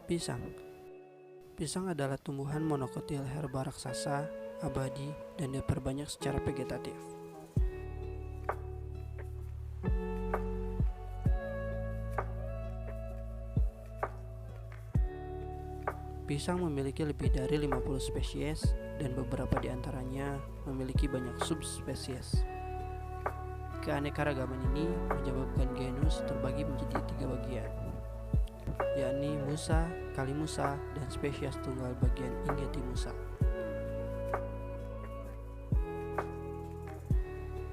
Pisang. Pisang adalah tumbuhan monokotil herba raksasa, abadi, dan diperbanyak secara vegetatif. Pisang memiliki lebih dari 50 spesies dan beberapa di antaranya memiliki banyak subspesies. Keanekaragaman ini menyebabkan genus terbagi menjadi 3 bagian, yakni Musa, Kalimusa, dan spesies tunggal bagian Ingetimusa.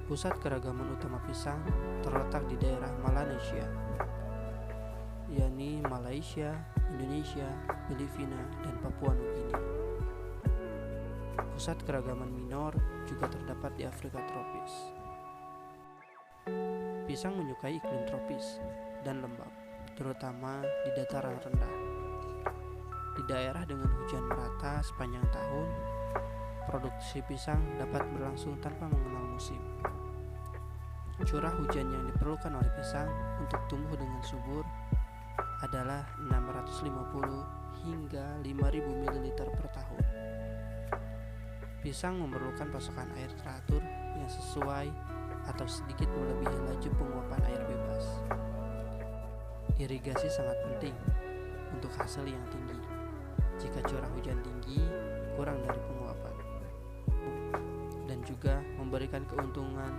Pusat keragaman utama pisang terletak di daerah Melanesia, yakni Malaysia, Indonesia, Filipina, dan Papua Nugini. Pusat keragaman minor juga terdapat di Afrika tropis. Pisang menyukai iklim tropis dan lembab, terutama di dataran rendah. Di daerah dengan hujan merata sepanjang tahun, produksi pisang dapat berlangsung tanpa mengenal musim. Curah hujan yang diperlukan oleh pisang untuk tumbuh dengan subur adalah 650 hingga 5000 ml per tahun. Pisang memerlukan pasokan air teratur yang sesuai atau sedikit melebihi laju penguapan air bebas. Irigasi sangat penting untuk hasil yang tinggi. Jika curah hujan tinggi kurang dari penguapan, dan juga memberikan keuntungan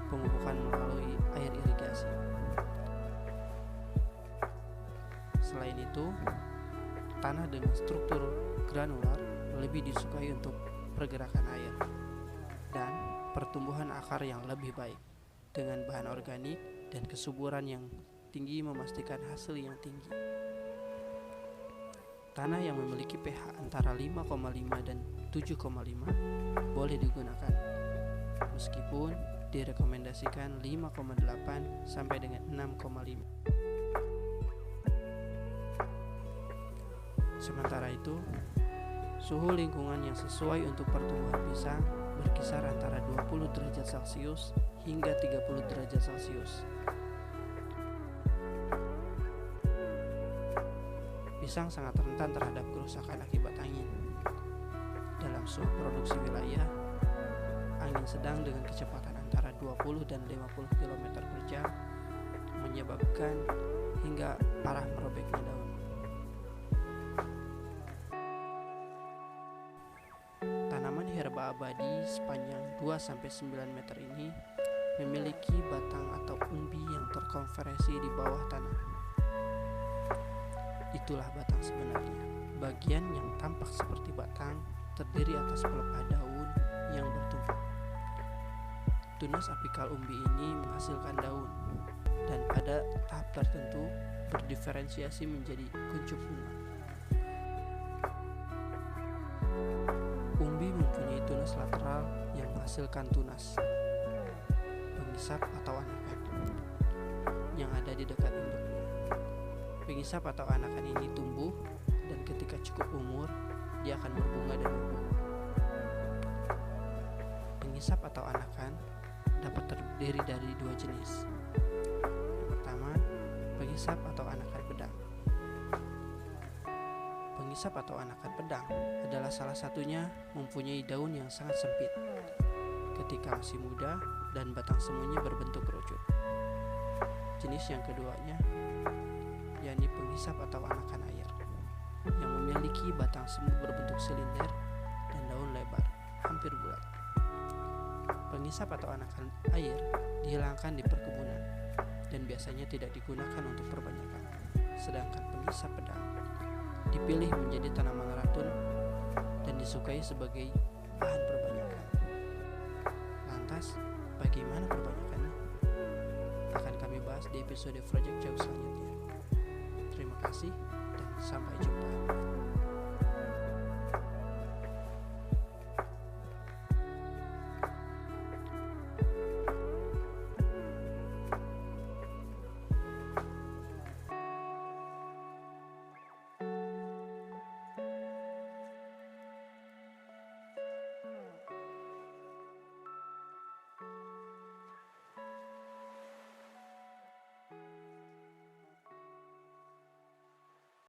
pemupukan melalui air irigasi. Selain itu, tanah dengan struktur granular lebih disukai untuk pergerakan air dan pertumbuhan akar yang lebih baik. Dengan bahan organik dan kesuburan yang tinggi memastikan hasil yang tinggi. Tanah yang memiliki pH antara 5,5 dan 7,5 boleh digunakan, meskipun direkomendasikan 5,8 sampai dengan 6,5. Sementara itu, suhu lingkungan yang sesuai untuk pertumbuhan pisang berkisar antara 20 derajat Celcius hingga 30 derajat Celcius. Pisang sangat rentan terhadap kerusakan akibat angin. Dalam suatu produksi wilayah, angin sedang dengan kecepatan antara 20 dan 50 km per jam menyebabkan hingga parah merobeknya daun. Tanaman herba abadi sepanjang 2-9 meter ini memiliki batang atau umbi yang terkonversi di bawah tanah. Itulah batang sebenarnya. Bagian yang tampak seperti batang terdiri atas pelepah daun yang bertumpuk. Tunas apikal umbi ini menghasilkan daun dan pada tahap tertentu berdiferensiasi menjadi kuncup bunga. Umbi mempunyai tunas lateral yang menghasilkan tunas, pengisap atau anakan yang ada di dekat induknya. Pengisap atau anakan ini tumbuh dan ketika cukup umur, dia akan berbunga dan membuah. Pengisap atau anakan dapat terdiri dari 2 jenis. Yang pertama, pengisap atau anakan pedang. Pengisap atau anakan pedang adalah salah satunya mempunyai daun yang sangat sempit ketika masih muda dan batang semuanya berbentuk kerucut. Jenis yang keduanya yakni pengisap atau anakan air yang memiliki batang semu berbentuk silinder dan daun lebar, hampir bulat. Pengisap atau anakan air dihilangkan di perkebunan dan biasanya tidak digunakan untuk perbanyakan. Sedangkan pengisap pedang dipilih menjadi tanaman ratun dan disukai sebagai bahan perbanyakan. Lantas, bagaimana perbanyakannya? Akan kami bahas di episode Project Jauh selanjutnya. Terima kasih dan sampai jumpa.